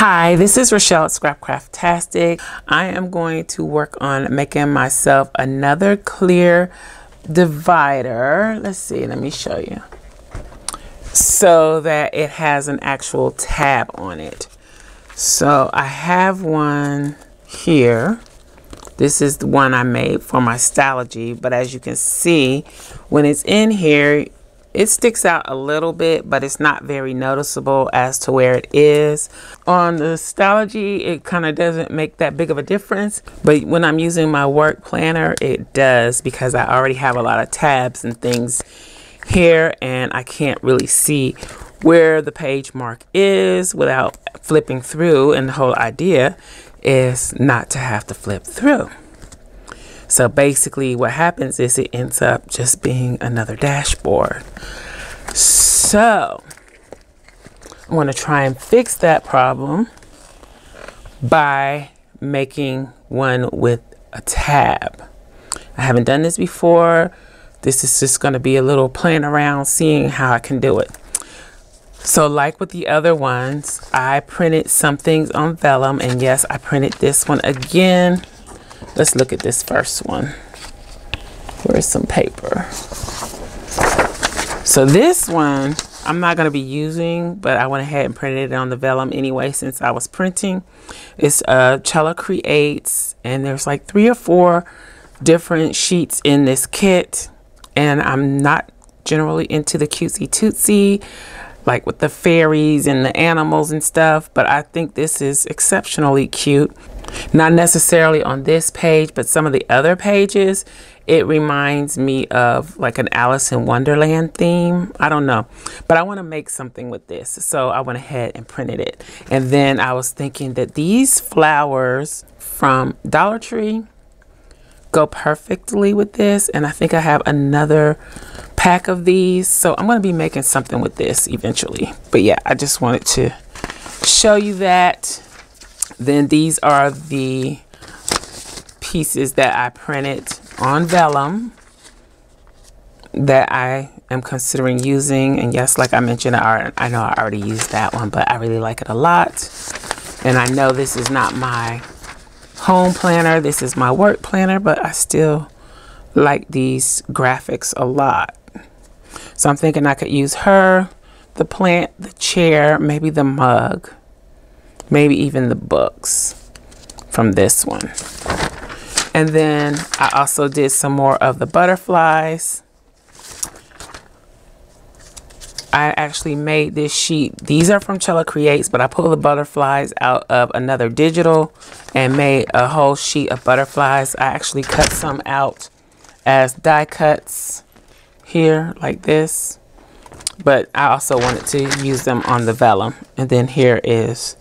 Hi, this is Rochelle at Scrapcraftastic. I am going to work on making myself another clear divider. Let's see, let me show you. So that it has an actual tab on it. So I have one here. This is the one I made for my Stalogy, but as you can see, when it's in here, it sticks out a little bit, but it's not very noticeable as to where it is. On the Stalogy, it kind of doesn't make that big of a difference, but when I'm using my work planner, it does, because I already have a lot of tabs and things here, and I can't really see where the page mark is without flipping through, and the whole idea is not to have to flip through. So basically what happens is it ends up just being another dashboard. So I'm going to try and fix that problem by making one with a tab. I haven't done this before. This is just going to be a little playing around, seeing how I can do it. So like with the other ones, I printed some things on vellum, and yes, I printed this one again. Let's look at this first one. Where's some paper? So this one I'm not going to be using, but I went ahead and printed it on the vellum anyway since I was printing. It's Chella Creates, and there's like 3 or 4 different sheets in this kit, and I'm not generally into the cutesy tootsy like with the fairies and the animals and stuff, but I think this is exceptionally cute. Not necessarily on this page, but some of the other pages, it reminds me of like an Alice in Wonderland theme. I don't know, but I want to make something with this, so I went ahead and printed it. And then I was thinking that these flowers from Dollar Tree go perfectly with this, and I think I have another pack of these, so I'm going to be making something with this eventually. But yeah, I just wanted to show you that. Then these are the pieces that I printed on vellum that I am considering using. And yes, like I mentioned, I know I already used that one, but I really like it a lot. And I know this is not my home planner, this is my work planner, but I still like these graphics a lot. So I'm thinking I could use her, the plant, the chair, maybe the mug, maybe even the books from this one. And then I also did some more of the butterflies. I actually made this sheet. These are from Chella Creates, but I pulled the butterflies out of another digital and made a whole sheet of butterflies. I actually cut some out as die cuts here like this, but I also wanted to use them on the vellum. And then here is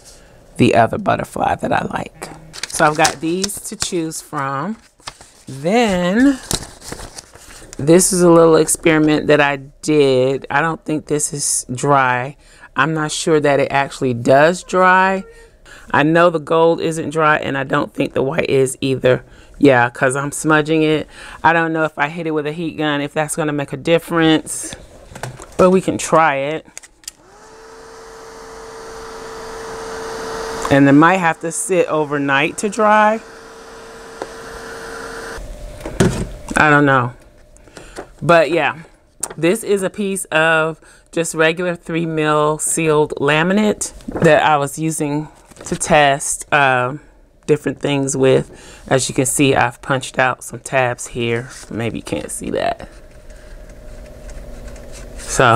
the other butterfly that I like. So I've got these to choose from. Then this is a little experiment that I did. I don't think this is dry. I'm not sure that it actually does dry. I know the gold isn't dry, and I don't think the white is either. Yeah, because I'm smudging it. I don't know if I hit it with a heat gun, if that's going to make a difference, but we can try it. And it might have to sit overnight to dry. I don't know. But yeah, this is a piece of just regular 3mm sealed laminate that I was using to test different things with. As you can see, I've punched out some tabs here. Maybe you can't see that. So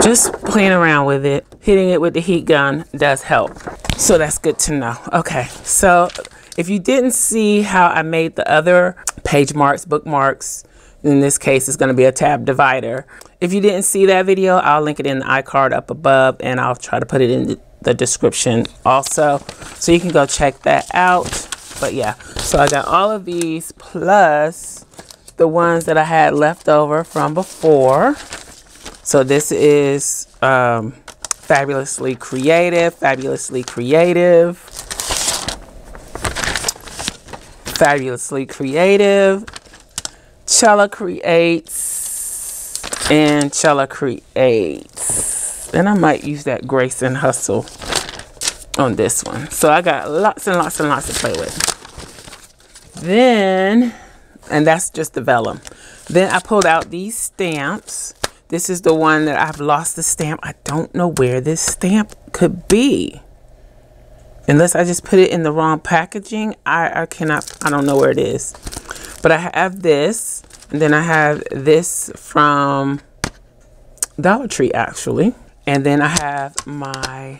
just playing around with it, hitting it with the heat gun does help. So that's good to know. Okay, so if you didn't see how I made the other page marks, bookmarks, in this case it's going to be a tab divider. If you didn't see that video, I'll link it in the iCard up above, and I'll try to put it in the description also, so you can go check that out. But yeah, so I got all of these plus the ones that I had left over from before. So this is Fabulously Creative, Fabulously Creative, Fabulously Creative, Chella Creates, and Chella Creates. And I might use that Grace and Hustle on this one. So I got lots and lots and lots to play with. Then, and that's just the vellum. Then I pulled out these stamps. This is the one that I've lost the stamp. I don't know where this stamp could be. Unless I just put it in the wrong packaging. I don't know where it is. But I have this. And then I have this from Dollar Tree, actually. And then I have my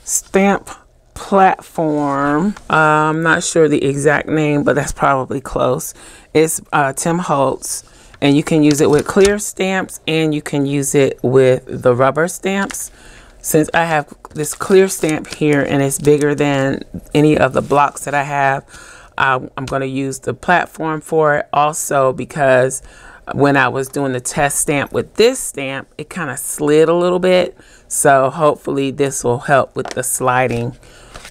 stamp platform. I'm not sure the exact name, but that's probably close. It's Tim Holtz. And you can use it with clear stamps and you can use it with the rubber stamps. Since I have this clear stamp here and it's bigger than any of the blocks that I have, I'm going to use the platform for it. Also because when I was doing the test stamp with this stamp, it kind of slid a little bit. So hopefully this will help with the sliding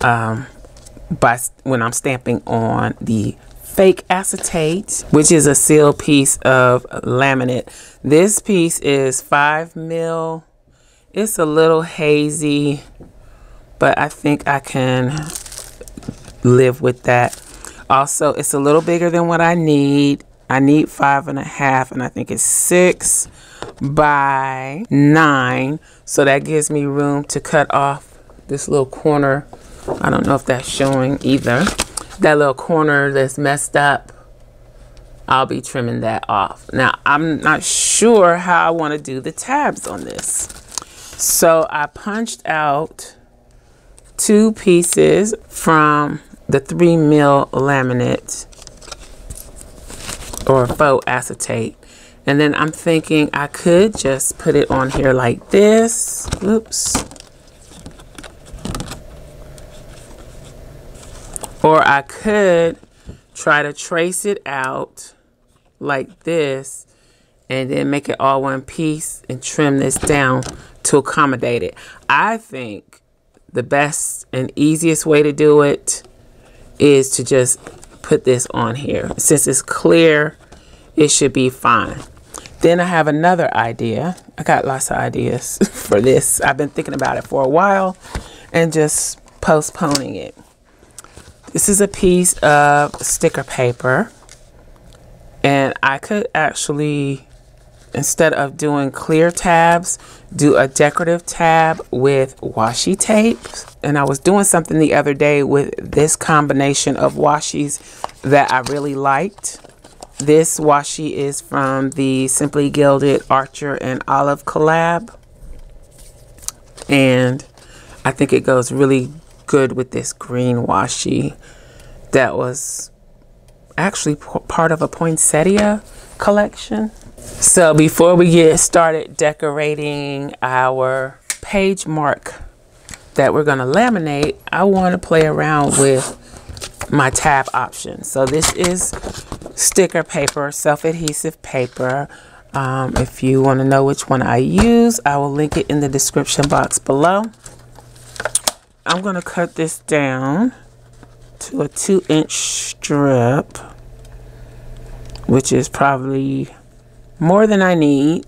when I'm stamping on the fake acetate, which is a sealed piece of laminate. This piece is 5 mil. It's a little hazy, but I think I can live with that. Also, it's a little bigger than what I need. I need 5.5, and I think it's 6 by 9. So that gives me room to cut off this little corner. I don't know if that's showing either. That little corner that's messed up, I'll be trimming that off. Now, I'm not sure how I want to do the tabs on this. So I punched out 2 pieces from the 3 mil laminate or faux acetate. And then I'm thinking I could just put it on here like this. Oops. Or I could try to trace it out like this and then make it all one piece and trim this down to accommodate it. I think the best and easiest way to do it is to just put this on here. Since it's clear, it should be fine. Then I have another idea. I got lots of ideas for this. I've been thinking about it for a while and just postponing it. This is a piece of sticker paper, and I could actually, instead of doing clear tabs, do a decorative tab with washi tape. And I was doing something the other day with this combination of washi's that I really liked. This washi is from the Simply Gilded Archer and Olive collab, and I think it goes really good with this green washi that was actually part of a poinsettia collection. So before we get started decorating our page mark that we're going to laminate, I want to play around with my tab options. So this is sticker paper, self-adhesive paper. If you want to know which one I use, I will link it in the description box below. I'm going to cut this down to a 2-inch strip, which is probably more than I need.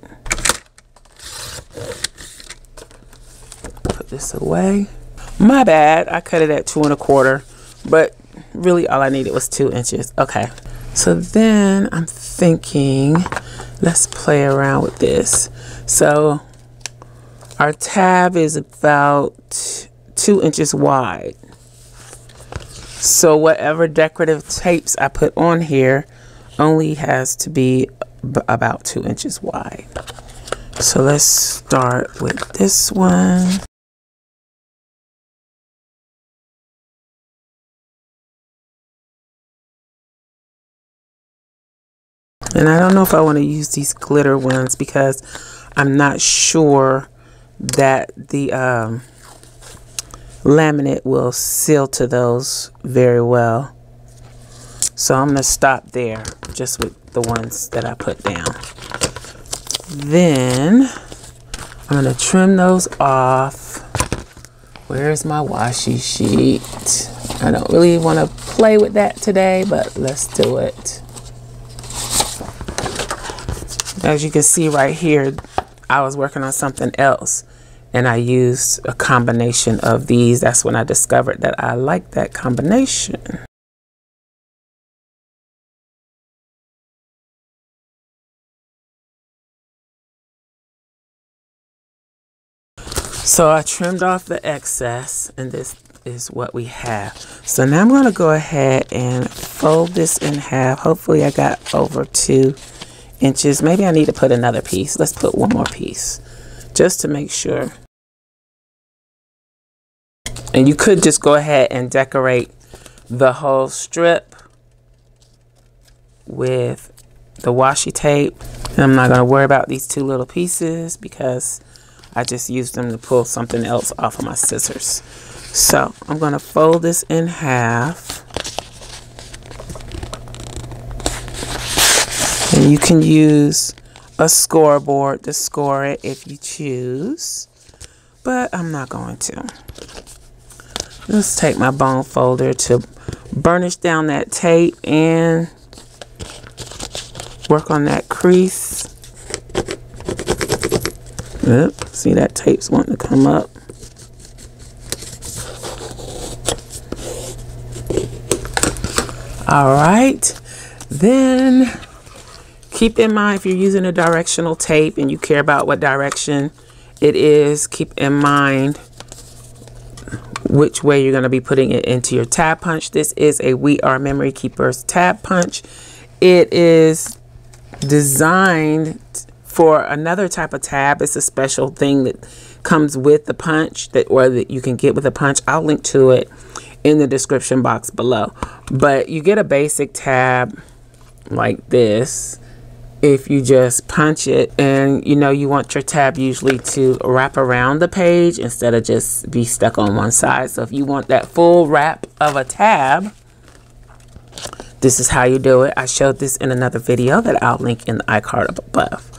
Put this away. My bad, I cut it at 2 1/4, but really all I needed was 2 inches. Okay, so then I'm thinking, let's play around with this. So our tab is about 2 inches wide. So whatever decorative tapes I put on here only has to be about 2 inches wide. So let's start with this one. And I don't know if I want to use these glitter ones because I'm not sure that the laminate will seal to those very well. So I'm going to stop there just with the ones that I put down. Then I'm going to trim those off. Where's my washi sheet? I don't really want to play with that today, but let's do it. As you can see right here, I was working on something else and I used a combination of these. That's when I discovered that I like that combination. So I trimmed off the excess, and this is what we have. So now I'm going to go ahead and fold this in half. Hopefully I got over 2 inches. Maybe I need to put another piece. Let's put one more piece just to make sure. And you could just go ahead and decorate the whole strip with the washi tape. And I'm not going to worry about these 2 little pieces because I just used them to pull something else off of my scissors. So I'm going to fold this in half. And you can use a scoreboard to score it if you choose. But I'm not going to. Let's take my bone folder to burnish down that tape and work on that crease. Yep, see that tape's wanting to come up. All right, then keep in mind if you're using a directional tape and you care about what direction it is, keep in mind which way you're going to be putting it into your tab punch. This is a We Are Memory Keepers tab punch. It is designed for another type of tab. It's a special thing that comes with the punch that you can get with a punch. I'll link to it in the description box below. But you get a basic tab like this if you just punch it, and you know you want your tab usually to wrap around the page instead of just be stuck on one side. So if you want that full wrap of a tab, this is how you do it. I showed this in another video that I'll link in the iCard up above.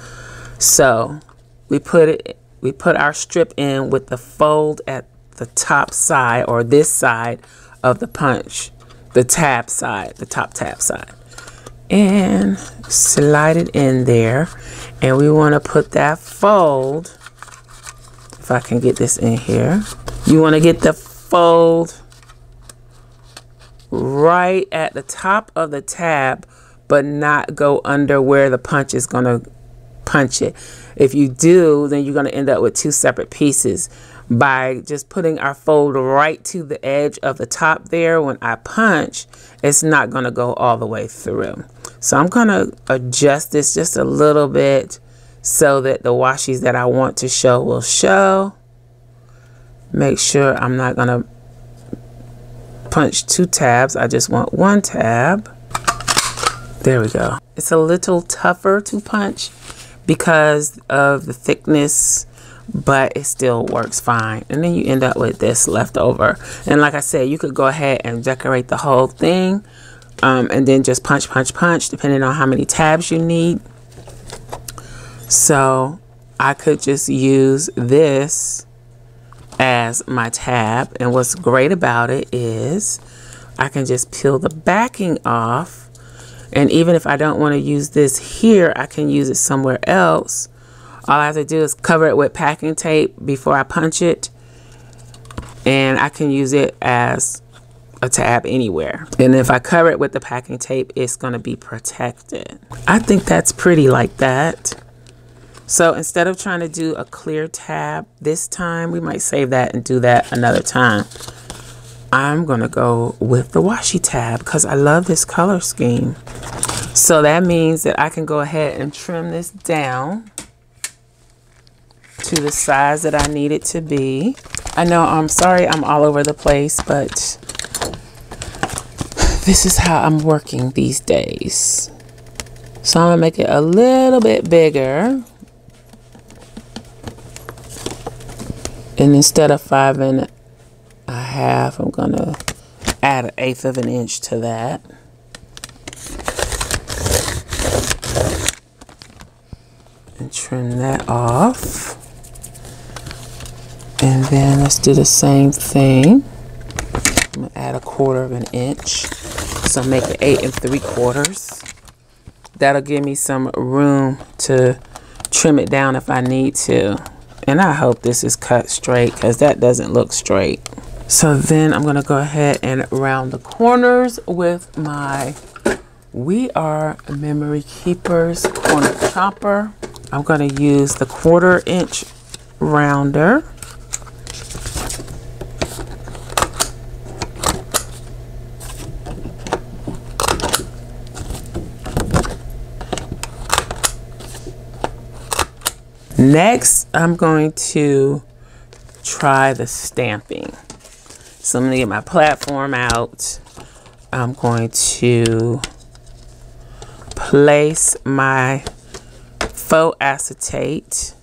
So we put our strip in with the fold at the top side, or this side of the punch, the tab side, the top tab side, and slide it in there. And we want to put that fold, if I can get this in here, you want to get the fold right at the top of the tab, but not go under where the punch is going to punch it. If you do, then you're going to end up with 2 separate pieces. By just putting our fold right to the edge of the top there, when I punch, it's not going to go all the way through. So I'm going to adjust this just a little bit so that the washies that I want to show will show. Make sure I'm not going to punch 2 tabs. I just want 1 tab. There we go. It's a little tougher to punch because of the thickness, but it still works fine. And then you end up with this left over. And like I said, you could go ahead and decorate the whole thing, and then just punch, punch, punch, depending on how many tabs you need. So I could just use this as my tab. And what's great about it is I can just peel the backing off. And even if I don't want to use this here, I can use it somewhere else. All I have to do is cover it with packing tape before I punch it, and I can use it as a tab anywhere. And if I cover it with the packing tape, it's going to be protected. I think that's pretty like that. So instead of trying to do a clear tab this time, we might save that and do that another time. I'm going to go with the washi tab because I love this color scheme. So that means that I can go ahead and trim this down to the size that I need it to be. I know, I'm sorry I'm all over the place, but this is how I'm working these days. So I'm gonna make it a little bit bigger. And instead of 5 1/2, I'm gonna add 1/8 of an inch to that. And trim that off. And then let's do the same thing. I'm gonna add 1/4 of an inch. So make it 8 3/4. That'll give me some room to trim it down if I need to. And I hope this is cut straight because that doesn't look straight. So then I'm going to go ahead and round the corners with my We Are Memory Keepers corner chopper. I'm going to use the 1/4 inch rounder. Next, I'm going to try the stamping. So I'm going to get my platform out. I'm going to place my faux acetate.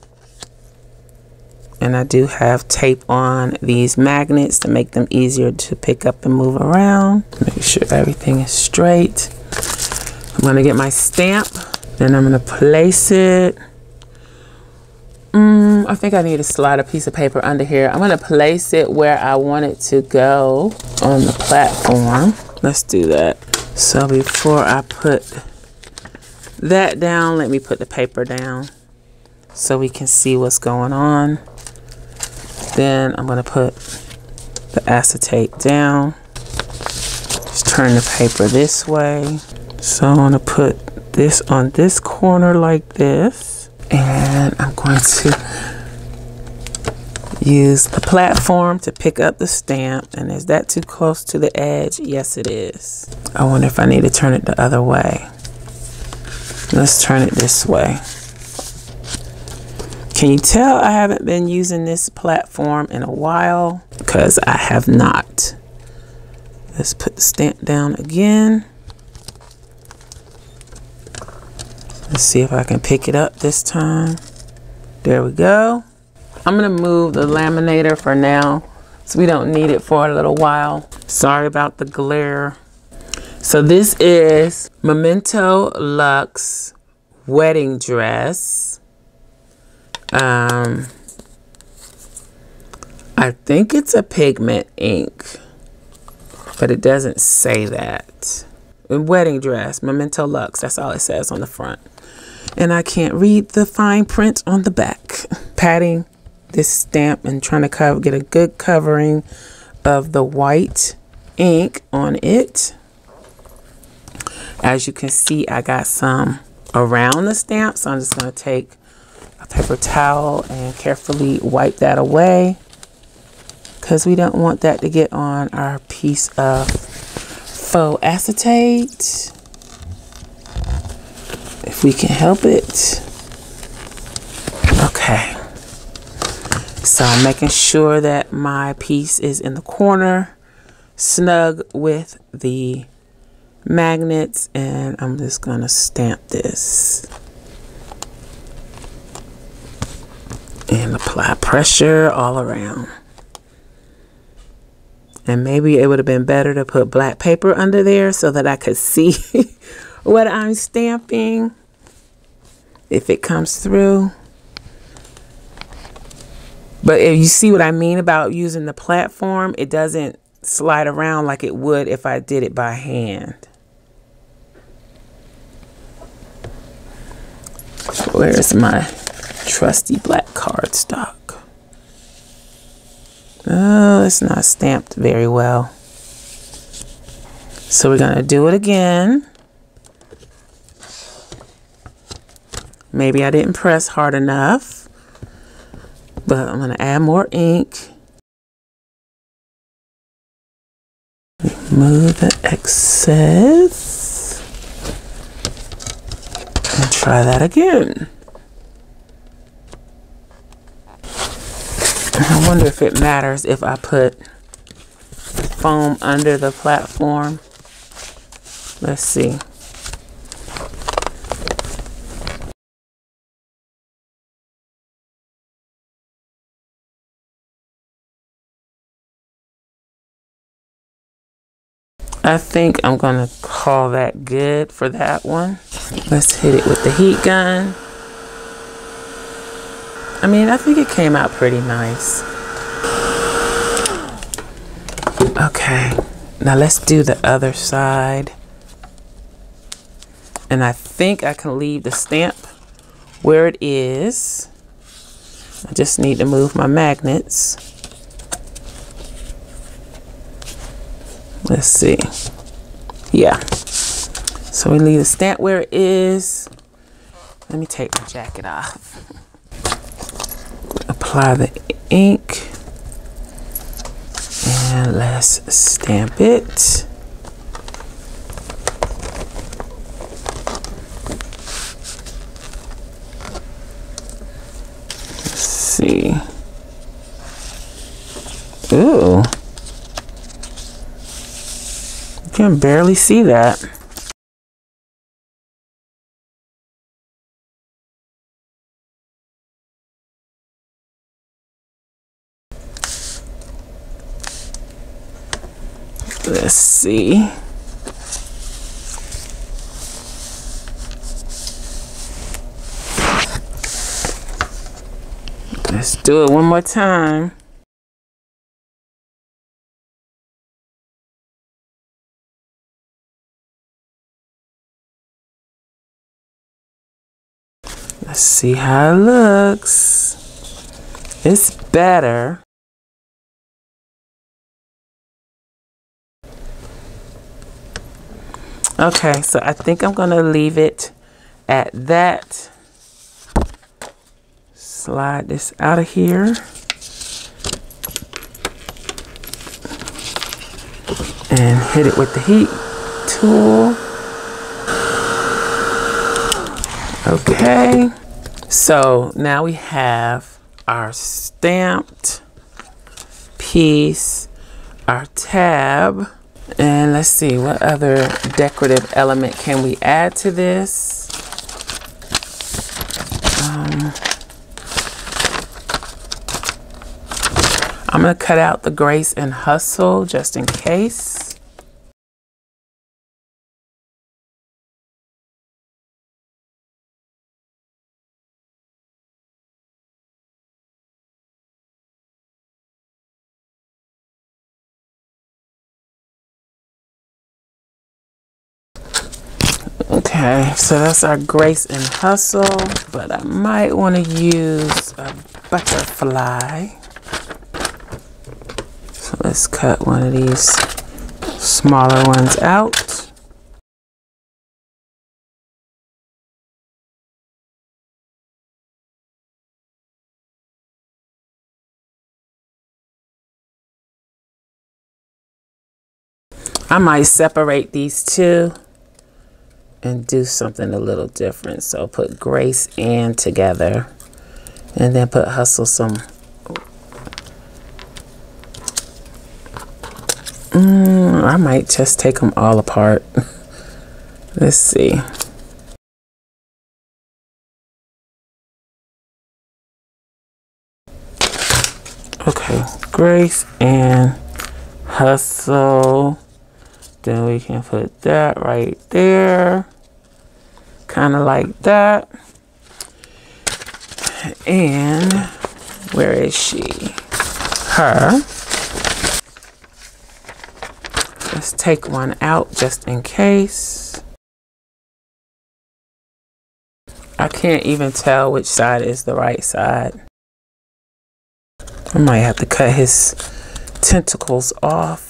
And I do have tape on these magnets to make them easier to pick up and move around. Make sure everything is straight. I'm going to get my stamp. Then I'm going to place it. I think I need to slide a piece of paper under here. I'm going to place it where I want it to go on the platform. Let's do that. So before I put that down, let me put the paper down so we can see what's going on. Then I'm going to put the acetate down. Just turn the paper this way. So I'm going to put this on this corner like this. And I'm going to use the platform to pick up the stamp. And is that too close to the edge? Yes, it is. I wonder if I need to turn it the other way. Let's turn it this way. Can you tell I haven't been using this platform in a while? Because I have not. Let's put the stamp down again. Let's see if I can pick it up this time. There we go. I'm going to move the laminator for now, so we don't need it for a little while. Sorry about the glare. So this is Memento Luxe wedding dress. I think it's a pigment ink, but it doesn't say that. A wedding dress, Memento Luxe. That's all it says on the front. And I can't read the fine print on the back. Patting this stamp and trying to get a good covering of the white ink on it. As you can see, I got some around the stamp, so I'm just going to take a paper towel and carefully wipe that away because we don't want that to get on our piece of faux acetate. If we can help it. Okay. So I'm making sure that my piece is in the corner, snug with the magnets, and I'm just gonna stamp this. And apply pressure all around. And maybe it would have been better to put black paper under there so that I could see what I'm stamping if it comes through. But if you see what I mean about using the platform, it doesn't slide around like it would if I did it by hand. Where's my trusty black cardstock? Oh, it's not stamped very well. So we're going to do it again. Maybe I didn't press hard enough, but I'm going to add more ink. Remove the excess. And try that again. I wonder if it matters if I put foam under the platform. Let's see. I think I'm gonna call that good for that one. Let's hit it with the heat gun. I mean, I think it came out pretty nice. Okay, now let's do the other side. And I think I can leave the stamp where it is. I just need to move my magnets. Let's see. Yeah. So we leave the stamp where it is. Let me take my jacket off. Apply the ink. And let's stamp it. Let's see. Ooh. You can barely see that. Let's see. Let's do it one more time. Let's see how it looks. It's better. Okay, so I think I'm gonna leave it at that. Slide this out of here. And hit it with the heat tool. Okay, so now we have our stamped piece, our tab, and let's see, what other decorative element can we add to this? I'm gonna cut out the Grace and Hustle just in case. Okay, so that's our Grace and Hustle, but I might want to use a butterfly. So let's cut one of these smaller ones out. I might separate these two and do something a little different. So put Grace and together, and then put Hustle some. I might just take them all apart. Let's see. Okay, Grace and Hustle. Then we can put that right there. Kind of like that. And where is she? Her. Let's take one out just in case. I can't even tell which side is the right side. I might have to cut his tentacles off.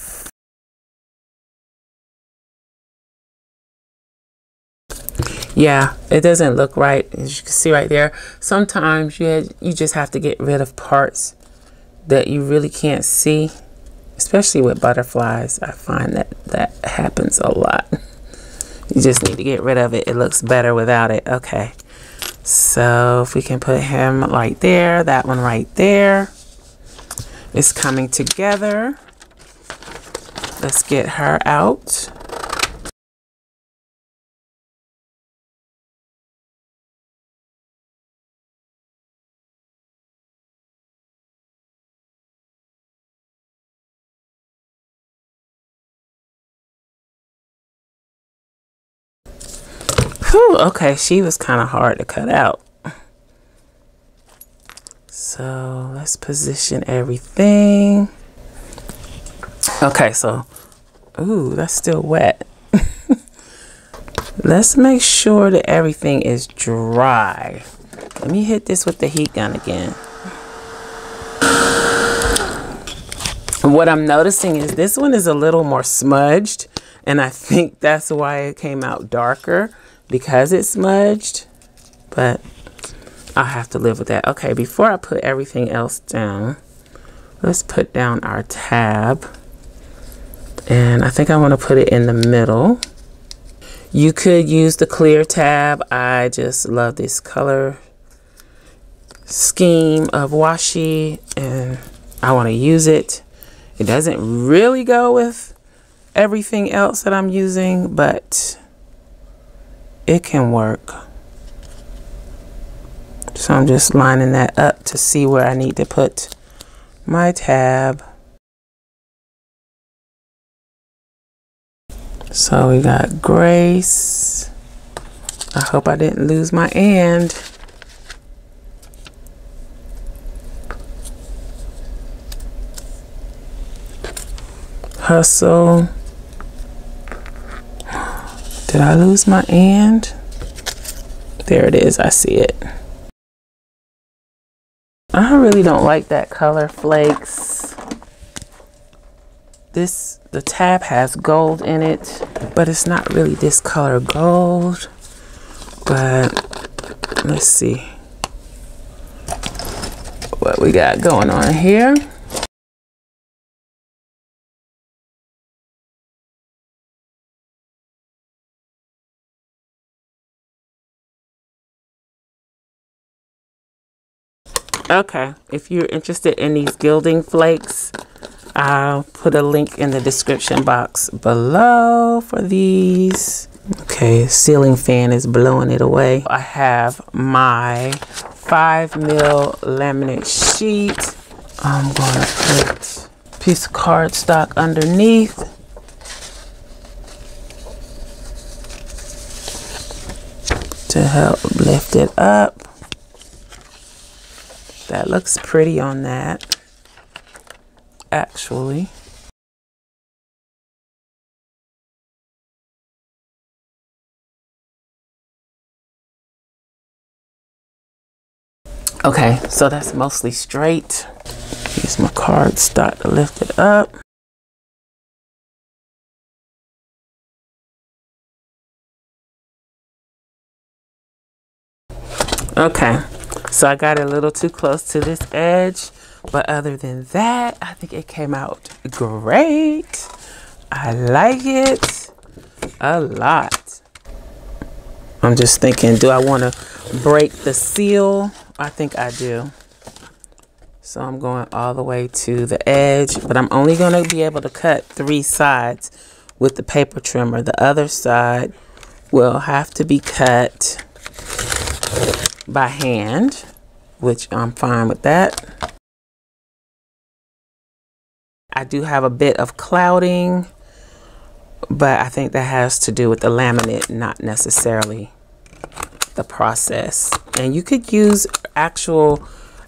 Yeah, it doesn't look right, as you can see right there. Sometimes you just have to get rid of parts that you really can't see, especially with butterflies. I find that happens a lot. You just need to get rid of it. It looks better without it. Okay, so if we can put him right there, that one right there. It's coming together. Let's get her out. Whew, okay, she was kind of hard to cut out. So let's position everything. Okay, so, ooh, that's still wet. Let's make sure that everything is dry. Let me hit this with the heat gun again. What I'm noticing is this one is a little more smudged, and I think that's why it came out darker, because it's smudged, but I'll have to live with that. Okay, before I put everything else down, let's put down our tab, and I think I want to put it in the middle. You could use the clear tab. I just love this color scheme of washi, and I want to use it. It doesn't really go with everything else that I'm using, but it can work. So I'm just lining that up to see where I need to put my tab. So we got Grace. I hope I didn't lose my and. Hustle. Did I lose my and? There it is, I see it. I really don't like that color flakes. The tab has gold in it, but it's not really this color gold. But let's see what we got going on here. Okay, if you're interested in these gilding flakes, I'll put a link in the description box below for these. Okay, ceiling fan is blowing it away. I have my 5mm laminate sheet. I'm going to put a piece of cardstock underneath. To help lift it up. That looks pretty on that, actually. Okay, so that's mostly straight. Use my cardstock to lift it up. Okay. So I got a little too close to this edge, but other than that, I think it came out great. I like it a lot. I'm just thinking, do I want to break the seal? I think I do. So I'm going all the way to the edge, but I'm only going to be able to cut 3 sides with the paper trimmer. The other side will have to be cut by hand, which I'm fine with that. I do have a bit of clouding, but I think that has to do with the laminate, not necessarily the process. And you could use actual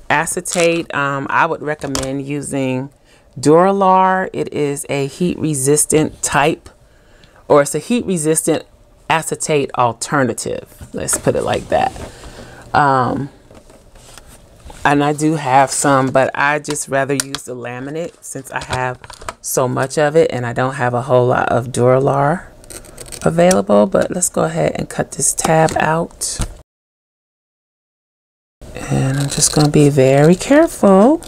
acetate. I would recommend using Duralar. It is a heat resistant type, or it's a heat resistant acetate alternative. Let's put it like that. And I do have some, but I just rather use the laminate since I have so much of it and I don't have a whole lot of Duralar available. But let's go ahead and cut this tab out. And I'm just going to be very careful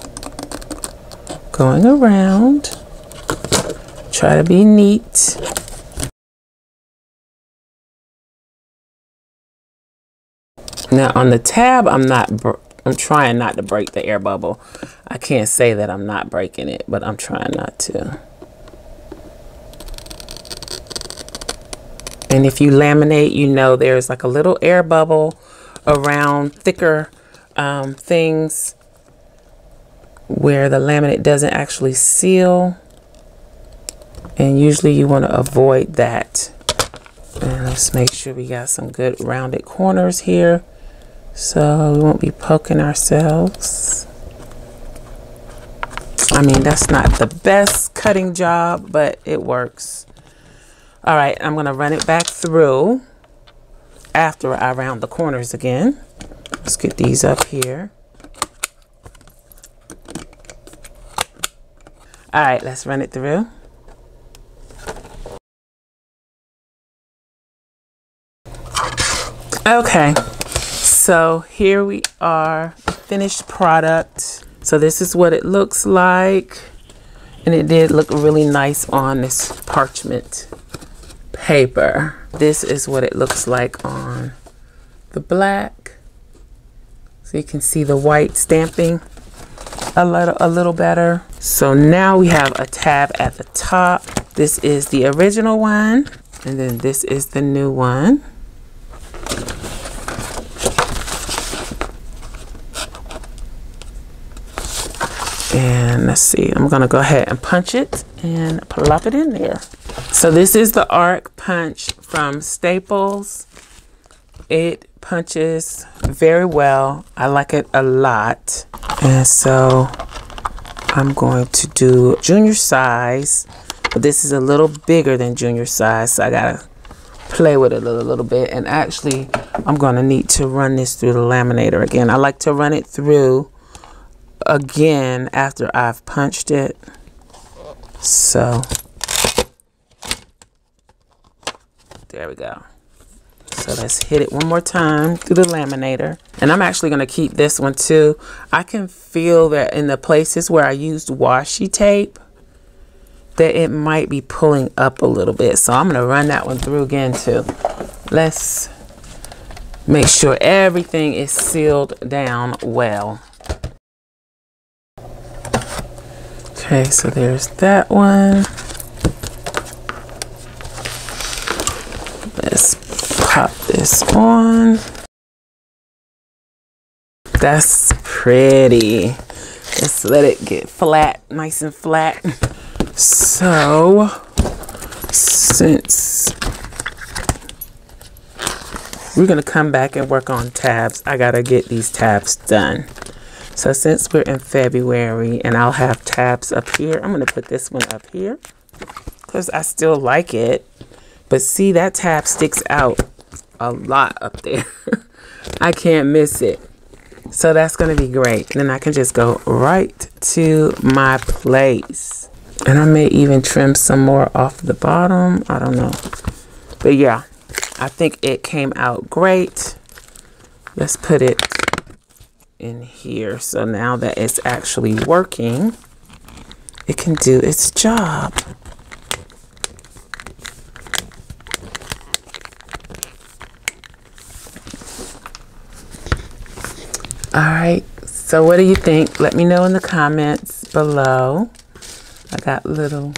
going around. Try to be neat. Now on the tab, I'm trying not to break the air bubble. I can't say that I'm not breaking it, but I'm trying not to. And if you laminate, you know there's like a little air bubble around thicker things where the laminate doesn't actually seal. And usually you want to avoid that. And let's make sure we got some good rounded corners here, so we won't be poking ourselves. I mean, that's not the best cutting job, but it works. All right, I'm gonna run it back through after I round the corners again. Let's get these up here. All right, let's run it through. Okay, so here we are, finished product. So this is what it looks like. And it did look really nice on this parchment paper. This is what it looks like on the black. So you can see the white stamping a little better. So now we have a tab at the top. This is the original one, and then this is the new one. And let's see, I'm gonna go ahead and punch it and plop it in there. So this is the Arc Punch from Staples. It punches very well. I like it a lot. And so I'm going to do junior size, but this is a little bigger than junior size, so I gotta play with it a little bit. And actually, I'm gonna need to run this through the laminator again. I like to run it through again after I've punched it. So there we go. So let's hit it one more time through the laminator. And I'm actually going to keep this one too. I can feel that in the places where I used washi tape that it might be pulling up a little bit. So I'm going to run that one through again too. Let's make sure everything is sealed down well. Okay, so there's that one. Let's pop this on. That's pretty. Let's let it get flat, nice and flat. So, since we're gonna come back and work on tabs, I gotta get these tabs done. So since we're in February and I'll have tabs up here, I'm gonna put this one up here because I still like it. But see, that tab sticks out a lot up there. I can't miss it. So that's gonna be great. Then I can just go right to my place. And I may even trim some more off the bottom. I don't know. But yeah, I think it came out great. Let's put it in here. So now that it's actually working, it can do its job. All right, so what do you think? Let me know in the comments below. I got little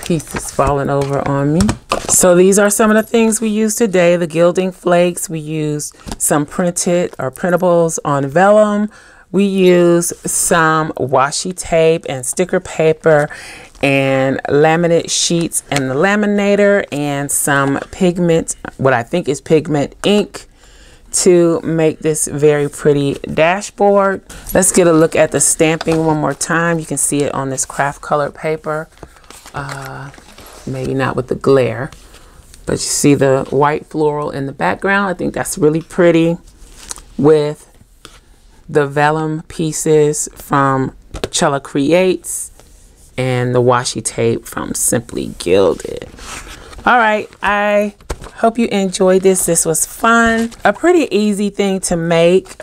pieces falling over on me. So these are some of the things we used today. The gilding flakes. We used some printed or printables on vellum. We used some washi tape and sticker paper and laminate sheets and the laminator and some pigment, what I think is pigment ink, to make this very pretty dashboard. Let's get a look at the stamping one more time. You can see it on this craft colored paper. Maybe not with the glare, but you see the white floral in the background. I think that's really pretty with the vellum pieces from Chella Creates and the washi tape from Simply Gilded. All right, I hope you enjoyed this. This was fun. A pretty easy thing to make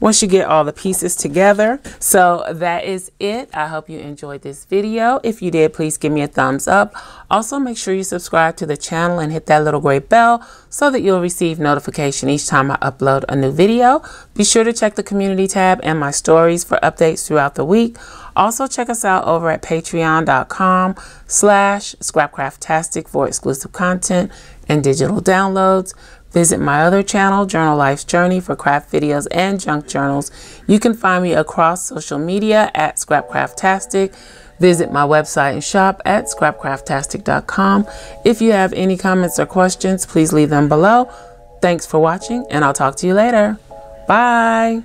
once you get all the pieces together. So that is it. I hope you enjoyed this video. If you did, please give me a thumbs up. Also, make sure you subscribe to the channel and hit that little gray bell so that you'll receive notification each time I upload a new video. Be sure to check the community tab and my stories for updates throughout the week. Also, check us out over at patreon.com/scrapcraftastic for exclusive content and digital downloads. Visit my other channel, Journal Life's Journey, for craft videos and junk journals. You can find me across social media at Scrapcraftastic. Visit my website and shop at scrapcraftastic.com. If you have any comments or questions, please leave them below. Thanks for watching, and I'll talk to you later. Bye.